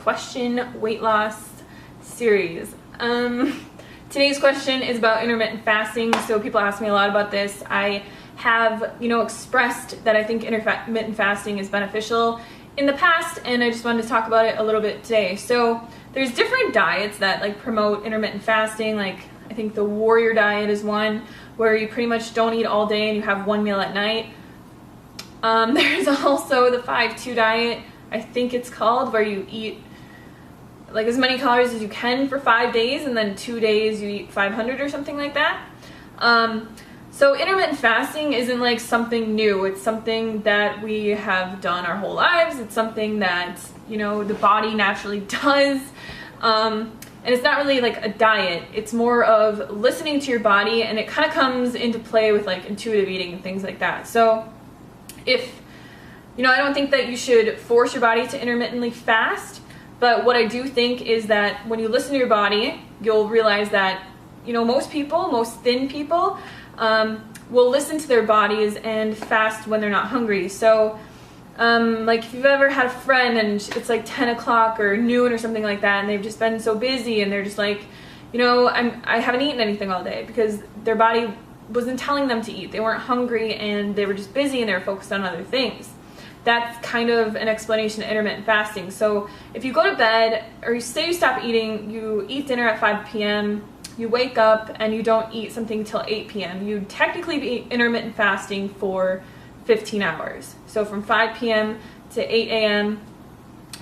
question weight loss series. Today's question is about intermittent fasting. So people ask me a lot about this. I have, expressed that I think intermittent fasting is beneficial in the past, and I just wanted to talk about it a little bit today. So there's different diets that promote intermittent fasting. I think the warrior diet is one where you pretty much don't eat all day and you have one meal at night. There's also the 5-2 diet, I think it's called, where you eat as many calories as you can for 5 days, and then 2 days you eat 500 or something like that. So intermittent fasting isn't something new. It's something that we have done our whole lives. It's something that, the body naturally does. And it's not really a diet. It's more of listening to your body, and it kind of comes into play with intuitive eating and things like that. So if, I don't think that you should force your body to intermittently fast, but what I do think is that when you listen to your body, you'll realize that, most thin people, will listen to their bodies and fast when they're not hungry. So if you've ever had a friend and it's 10 o'clock or noon or something like that, and they've just been so busy and they're just I haven't eaten anything all day because their body wasn't telling them to eat. They weren't hungry and they were just busy and they were focused on other things. That's kind of an explanation of intermittent fasting. So if you go to bed, or you say you stop eating, you eat dinner at 5 p.m., you wake up and you don't eat something till 8 p.m., you'd technically be intermittent fasting for 15 hours. So from 5 p.m. to 8 a.m.,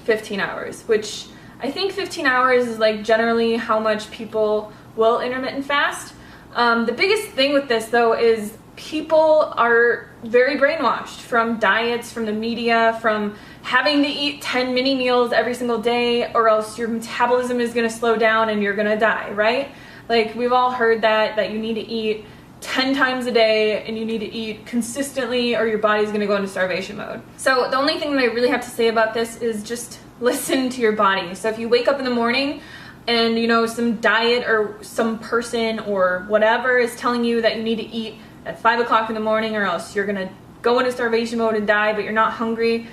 15 hours, which I think 15 hours is generally how much people will intermittent fast. The biggest thing with this though is people are very brainwashed from diets, from the media, from having to eat 10 mini meals every single day, or else your metabolism is going to slow down and you're going to die, right? We've all heard that you need to eat 10 times a day and you need to eat consistently or your body's going to go into starvation mode. So the only thing that I really have to say about this is just listen to your body. So if you wake up in the morning and some diet or some person or whatever is telling you that you need to eat at 5 o'clock in the morning or else you're gonna go into starvation mode and die, but you're not hungry,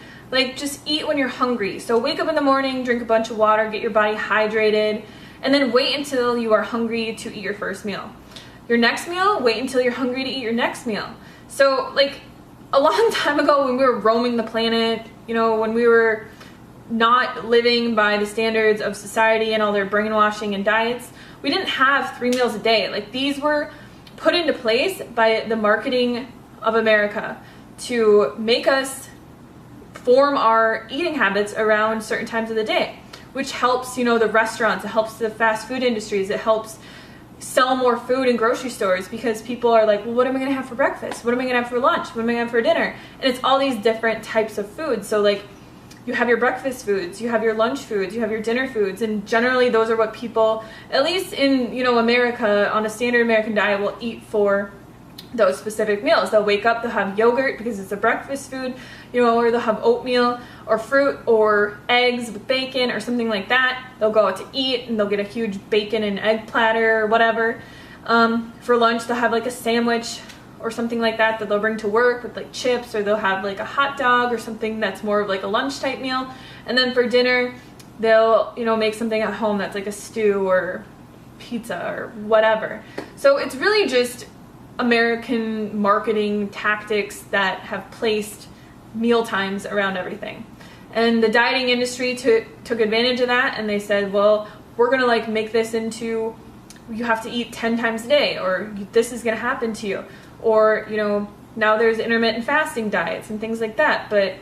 just eat when you're hungry. So wake up in the morning, drink a bunch of water, get your body hydrated, and then wait until you are hungry to eat your first meal. Your next meal, wait until you're hungry to eat your next meal. So a long time ago when we were roaming the planet, when we were not living by the standards of society and all their brainwashing and diets, we didn't have 3 meals a day. These were put into place by the marketing of America to make us form our eating habits around certain times of the day, which helps, the restaurants, it helps the fast food industries, it helps sell more food in grocery stores because people are well, what am I going to have for breakfast? What am I going to have for lunch? What am I going to have for dinner? And it's all these different types of foods. So you have your breakfast foods, you have your lunch foods, you have your dinner foods, and generally those are what people, at least in America, on a standard American diet, will eat for those specific meals. They'll wake up, they'll have yogurt because it's a breakfast food, or they'll have oatmeal or fruit or eggs with bacon or something like that. They'll go out to eat and they'll get a huge bacon and egg platter or whatever. For lunch they'll have a sandwich or something like that they'll bring to work with chips, or they'll have a hot dog or something that's more of a lunch type meal. And then for dinner they'll make something at home that's a stew or pizza or whatever. So it's really just American marketing tactics that have placed meal times around everything. And the dieting industry took advantage of that, and they said, well, we're gonna make this into, you have to eat 10 times a day, or this is gonna happen to you. Or, now there's intermittent fasting diets and things like that, but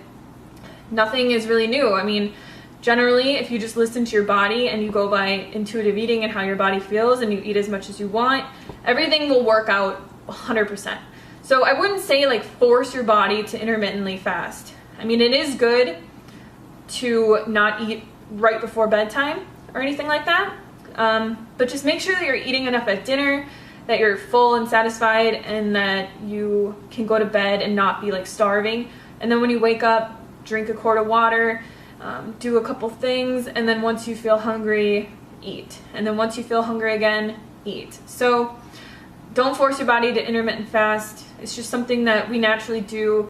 nothing is really new. I mean, generally, if you just listen to your body and you go by intuitive eating and how your body feels and you eat as much as you want, everything will work out 100%. So I wouldn't say force your body to intermittently fast. I mean, it is good to not eat right before bedtime or anything like that, but just make sure that you're eating enough at dinner, that you're full and satisfied, and that you can go to bed and not be starving. And then when you wake up, drink a quart of water, do a couple things, and then once you feel hungry, eat. And then once you feel hungry again, eat. So don't force your body to intermittent fast. It's just something that we naturally do.